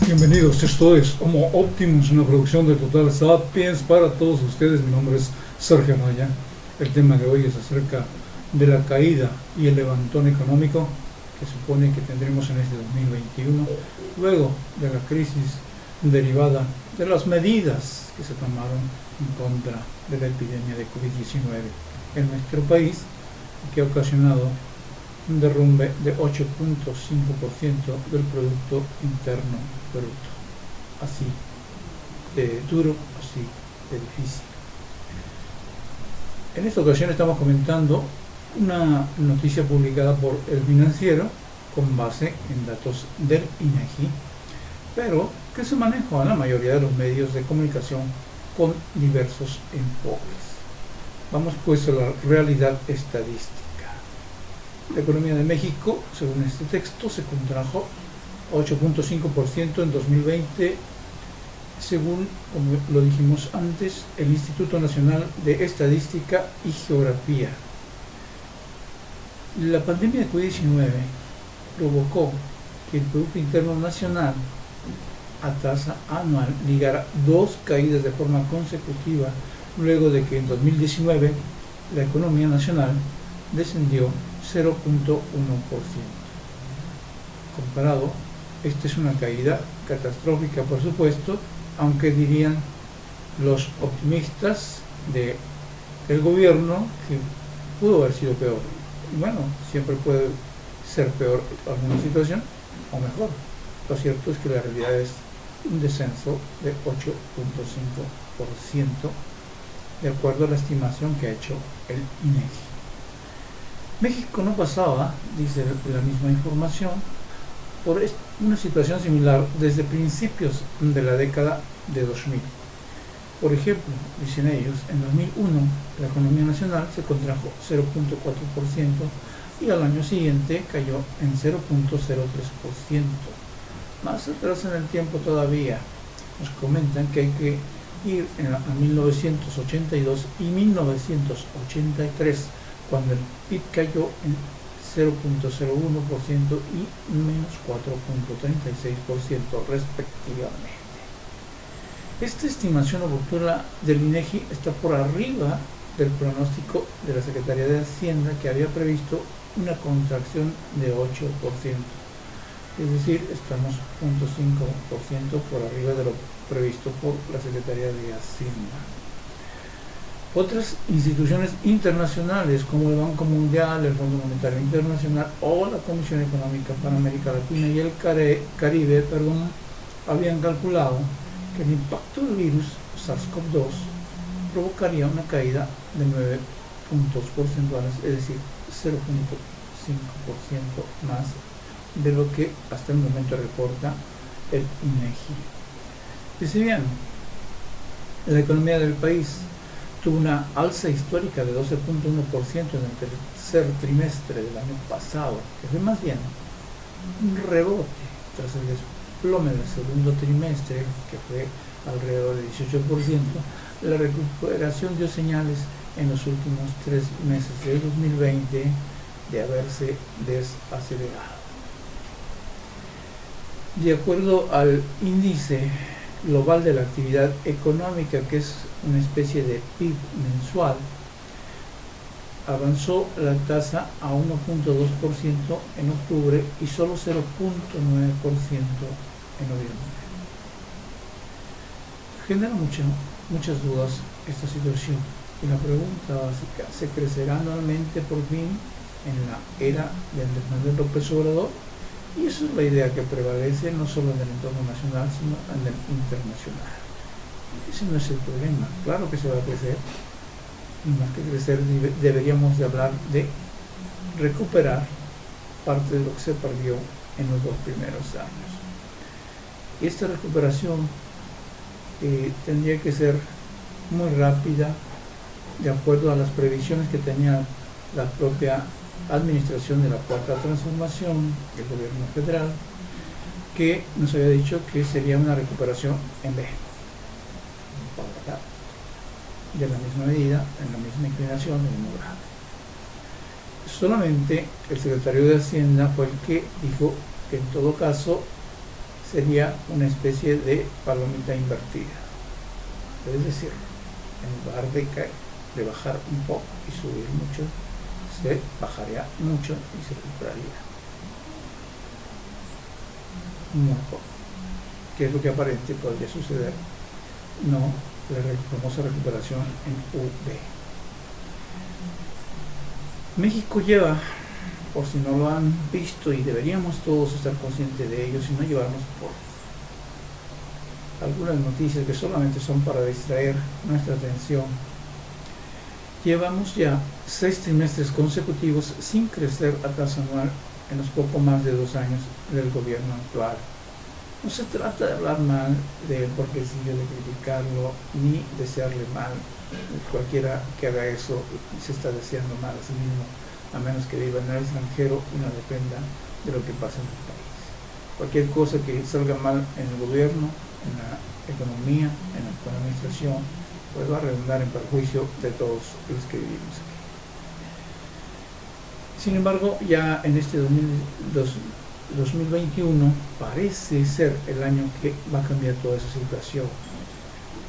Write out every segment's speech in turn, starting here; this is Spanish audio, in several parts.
Bienvenidos, esto es Homo Optimus, una producción de Total Sapiens para todos ustedes. Mi nombre es Sergio Maya. El tema de hoy es acerca de la caída y el levantón económico que supone que tendremos en este 2021, luego de la crisis derivada de las medidas que se tomaron en contra de la epidemia de COVID-19 en nuestro país, que ha ocasionado un derrumbe de 8.5% del Producto Interno Bruto. Así de duro, así de difícil. En esta ocasión estamos comentando una noticia publicada por El Financiero con base en datos del INEGI, pero que se manejó en la mayoría de los medios de comunicación con diversos enfoques. Vamos pues a la realidad estadística. La economía de México, según este texto, se contrajo 8.5% en 2020, según, como lo dijimos antes, el Instituto Nacional de Estadística y Geografía. La pandemia de COVID-19 provocó que el Producto Interno Nacional a tasa anual ligara dos caídas de forma consecutiva, luego de que en 2019 la economía nacional descendió 0.1%. Comparado, esta es una caída catastrófica, por supuesto, aunque dirían los optimistas del gobierno que pudo haber sido peor. Bueno, siempre puede ser peor alguna situación o mejor. Lo cierto es que la realidad es un descenso de 8.5%, de acuerdo a la estimación que ha hecho el INEGI. México no pasaba, dice la misma información, por una situación similar desde principios de la década de 2000. Por ejemplo, dicen ellos, en 2001 la economía nacional se contrajo 0.4% y al año siguiente cayó en 0.03%. Más atrás en el tiempo todavía nos comentan que hay que ir a 1982 y 1983, cuando el PIB cayó en 0.01% y menos 4.36% respectivamente. Esta estimación oportuna del INEGI está por arriba del pronóstico de la Secretaría de Hacienda, que había previsto una contracción de 8%. Es decir, estamos 0.5% por arriba de lo previsto por la Secretaría de Hacienda. Otras instituciones internacionales como el Banco Mundial, el Fondo Monetario Internacional o la Comisión Económica para América Latina y el Caribe, habían calculado que el impacto del virus SARS-CoV-2 provocaría una caída de 9 puntos porcentuales, es decir, 0.5% más de lo que hasta el momento reporta el INEGI. Dice bien, la economía del país tuvo una alza histórica de 12.1% en el tercer trimestre del año pasado, que fue más bien un rebote tras el desplome del segundo trimestre, que fue alrededor de 18%. La recuperación dio señales en los últimos 3 meses de 2020 de haberse desacelerado. De acuerdo al índice global de la actividad económica, que es una especie de PIB mensual, avanzó la tasa a 1.2% en octubre y solo 0.9% en noviembre. Genera muchas dudas esta situación, y la pregunta básica: ¿se crecerá anualmente por fin en la era de Andrés Manuel López Obrador? Y esa es la idea que prevalece no solo en el entorno nacional, sino en el internacional. Ese no es el problema. Claro que se va a crecer, y más que crecer deberíamos de hablar de recuperar parte de lo que se perdió en los 2 primeros años. Y esta recuperación tendría que ser muy rápida, de acuerdo a las previsiones que tenía la propia administración de la Cuarta Transformación del gobierno federal, que nos había dicho que sería una recuperación en B, de la misma medida, en la misma inclinación, en el mismo grado. Solamente el secretario de Hacienda fue el que dijo que en todo caso sería una especie de palomita invertida. Es decir, en lugar de bajar un poco y subir mucho, se bajaría mucho y se recuperaría muy poco, que es lo que aparente podría suceder, no la famosa recuperación en V. México lleva, por si no lo han visto, y deberíamos todos estar conscientes de ello, si no llevarnos por algunas noticias que solamente son para distraer nuestra atención. Llevamos ya 6 trimestres consecutivos sin crecer a tasa anual en los poco más de 2 años del gobierno actual. No se trata de hablar mal de él porque sigue de criticarlo, ni desearle mal. Cualquiera que haga eso se está deseando mal a sí mismo, a menos que viva en el extranjero y no dependa de lo que pasa en el país. Cualquier cosa que salga mal en el gobierno, en la economía, en la administración, pues va a redundar en perjuicio de todos los que vivimos aquí. Sin embargo, ya en este 2021 parece ser el año que va a cambiar toda esa situación.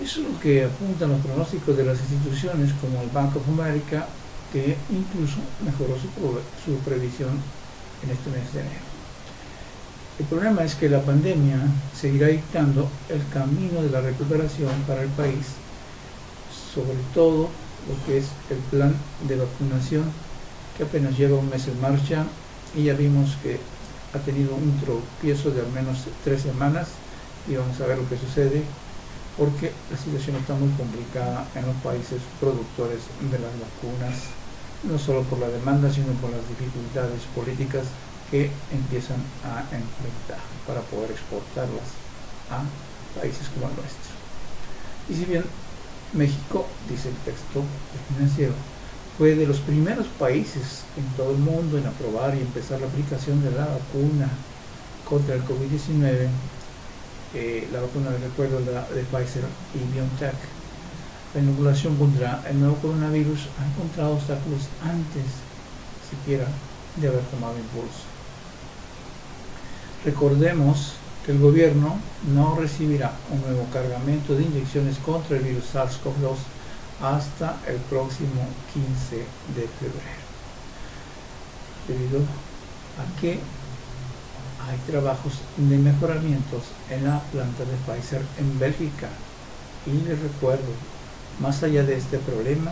Eso es lo que apuntan los pronósticos de las instituciones como el Bank of America, que incluso mejoró su previsión en este mes de enero. El problema es que la pandemia seguirá dictando el camino de la recuperación para el país, sobre todo lo que es el plan de vacunación, que apenas lleva un mes en marcha, y ya vimos que ha tenido un tropiezo de al menos 3 semanas, y vamos a ver lo que sucede, porque la situación está muy complicada en los países productores de las vacunas, no solo por la demanda, sino por las dificultades políticas que empiezan a enfrentar para poder exportarlas a países como el nuestro. Y si bien México, dice el texto financiero, fue de los primeros países en todo el mundo en aprobar y empezar la aplicación de la vacuna contra el COVID-19, la vacuna de recuerdo de Pfizer y BioNTech, la inoculación contra el nuevo coronavirus ha encontrado obstáculos antes siquiera de haber tomado impulso. Recordemos que el gobierno no recibirá un nuevo cargamento de inyecciones contra el virus SARS-CoV-2 hasta el próximo 15 de febrero, debido a que hay trabajos de mejoramientos en la planta de Pfizer en Bélgica. Y les recuerdo, más allá de este problema,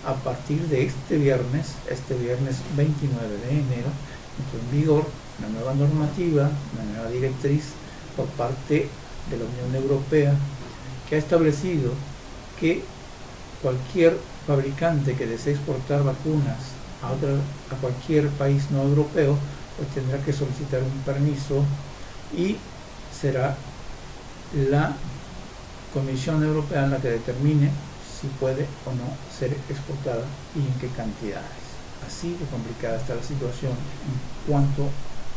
a partir de este viernes 29 de enero, entró en vigor una nueva normativa, una nueva directriz por parte de la Unión Europea, que ha establecido que cualquier fabricante que desee exportar vacunas a cualquier país no europeo, pues tendrá que solicitar un permiso, y será la Comisión Europea la que determine si puede o no ser exportada y en qué cantidades. Así de complicada está la situación en cuanto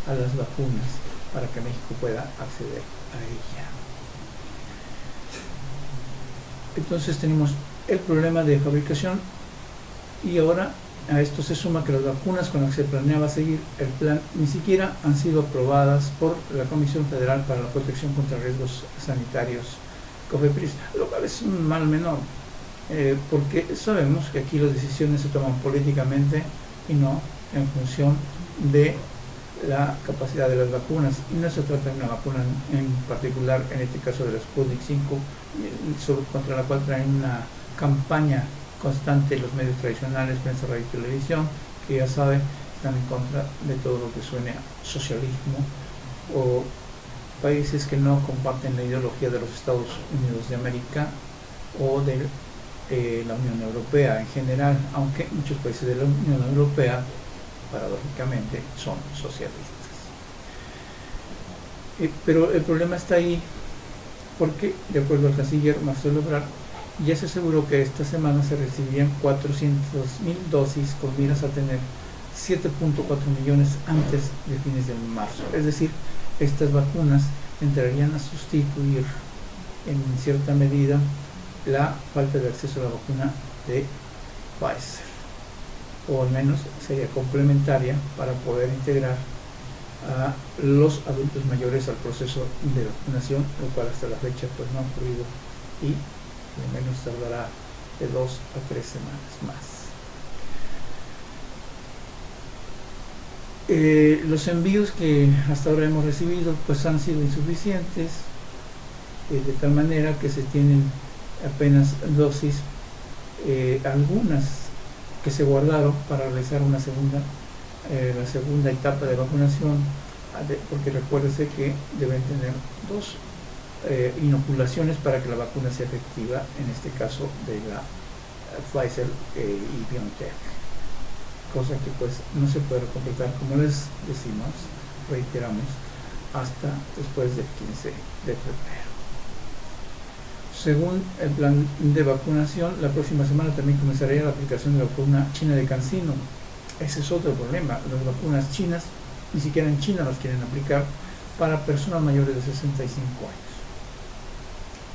a las vacunas para que México pueda acceder a ella. Entonces tenemos el problema de fabricación, y ahora a esto se suma que las vacunas con las que se planeaba seguir el plan ni siquiera han sido aprobadas por la Comisión Federal para la Protección contra Riesgos Sanitarios, COFEPRIS, lo cual es un mal menor, porque sabemos que aquí las decisiones se toman políticamente y no en función de la capacidad de las vacunas, y no se trata de una vacuna en particular, en este caso de la Sputnik 5, contra la cual traen una campaña constante los medios tradicionales, prensa, radio y televisión, que ya saben, están en contra de todo lo que suene a socialismo o países que no comparten la ideología de los Estados Unidos de América o de la Unión Europea en general, aunque muchos países de la Unión Europea paradójicamente son socialistas. Pero el problema está ahí porque, de acuerdo al canciller Marcelo Ebrard, ya se aseguró que esta semana se recibirían 400,000 dosis con miras a tener 7.4 millones antes de fines de marzo. Es decir, estas vacunas entrarían a sustituir en cierta medida la falta de acceso a la vacuna de Pfizer, o al menos sería complementaria para poder integrar a los adultos mayores al proceso de vacunación, lo cual hasta la fecha pues no ha ocurrido y al menos tardará de 2 a 3 semanas más. Los envíos que hasta ahora hemos recibido pues han sido insuficientes, de tal manera que se tienen apenas dosis, algunas que se guardaron para realizar la segunda etapa de vacunación, porque recuérdese que deben tener 2 inoculaciones para que la vacuna sea efectiva, en este caso de la Pfizer y BioNTech, cosa que pues no se puede completar, como les decimos, reiteramos, hasta después del 15 de febrero. Según el plan de vacunación, la próxima semana también comenzaría la aplicación de la vacuna china de CanSino. Ese es otro problema. Las vacunas chinas, ni siquiera en China las quieren aplicar para personas mayores de 65 años.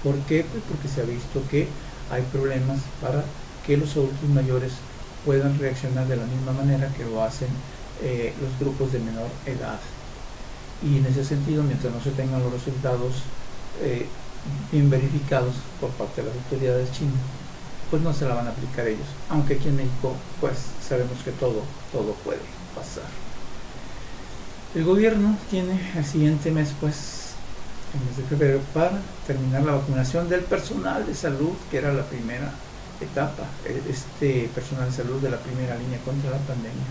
¿Por qué? Pues porque se ha visto que hay problemas para que los adultos mayores puedan reaccionar de la misma manera que lo hacen los grupos de menor edad. Y en ese sentido, mientras no se tengan los resultados bien verificados por parte de las autoridades chinas, pues no se la van a aplicar ellos, aunque aquí en México pues sabemos que todo puede pasar. El gobierno tiene el siguiente mes, pues el mes de febrero, para terminar la vacunación del personal de salud, que era la primera etapa, personal de salud de la primera línea contra la pandemia,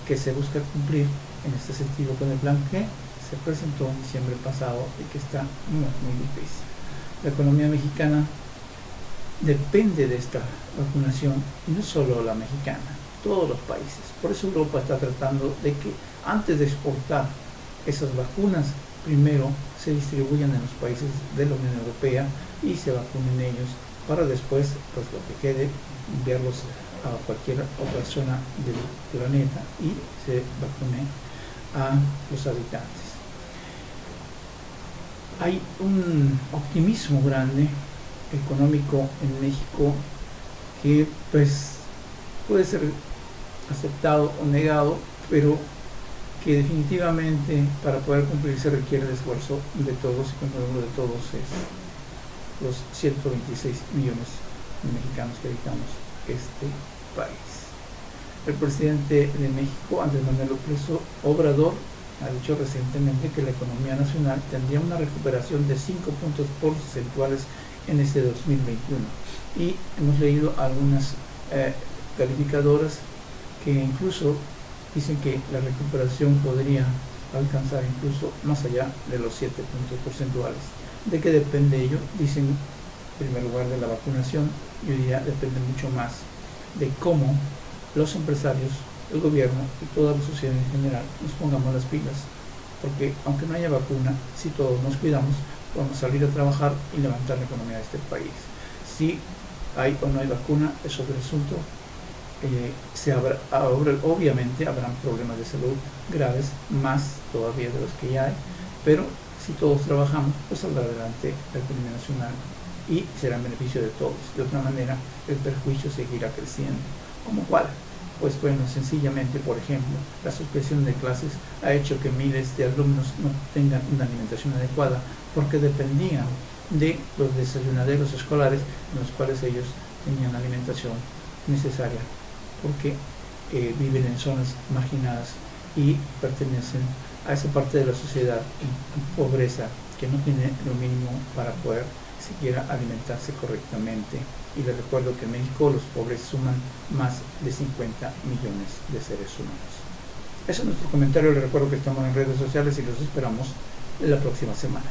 que se busca cumplir en este sentido con el plan que se presentó en diciembre pasado y que está muy difícil. La economía mexicana depende de esta vacunación, y no solo la mexicana, todos los países. Por eso Europa está tratando de que antes de exportar esas vacunas, primero se distribuyan en los países de la Unión Europea y se vacunen ellos, para después, pues lo que quede, enviarlos a cualquier otra zona del planeta y se vacune a los habitantes. Hay un optimismo grande económico en México que pues puede ser aceptado o negado, pero que definitivamente para poder cumplir se requiere el esfuerzo de todos, y cuando hablo de todos es los 126 millones de mexicanos que habitamos este país. El presidente de México, Andrés Manuel López Obrador, ha dicho recientemente que la economía nacional tendría una recuperación de 5 puntos porcentuales en este 2021, y hemos leído algunas calificadoras que incluso dicen que la recuperación podría alcanzar incluso más allá de los 7 puntos porcentuales. ¿De qué depende ello? Dicen, en primer lugar, de la vacunación. Yo diría depende mucho más de cómo los empresarios, el gobierno y toda la sociedad en general nos pongamos las pilas, porque aunque no haya vacuna, si todos nos cuidamos, podemos salir a trabajar y levantar la economía de este país. Si hay o no hay vacuna es otro asunto. Obviamente habrán problemas de salud graves, más todavía de los que ya hay, pero si todos trabajamos, pues saldrá adelante la economía nacional y será en beneficio de todos. De otra manera, el perjuicio seguirá creciendo. ¿Cómo cuál? Pues bueno, sencillamente, por ejemplo, la suspensión de clases ha hecho que miles de alumnos no tengan una alimentación adecuada, porque dependían de los desayunaderos escolares en los cuales ellos tenían la alimentación necesaria, porque viven en zonas marginadas y pertenecen a esa parte de la sociedad en pobreza, que no tiene lo mínimo para poder siquiera alimentarse correctamente. Y les recuerdo que en México los pobres suman más de 50 millones de seres humanos. Ese es nuestro comentario. Les recuerdo que estamos en redes sociales y los esperamos la próxima semana.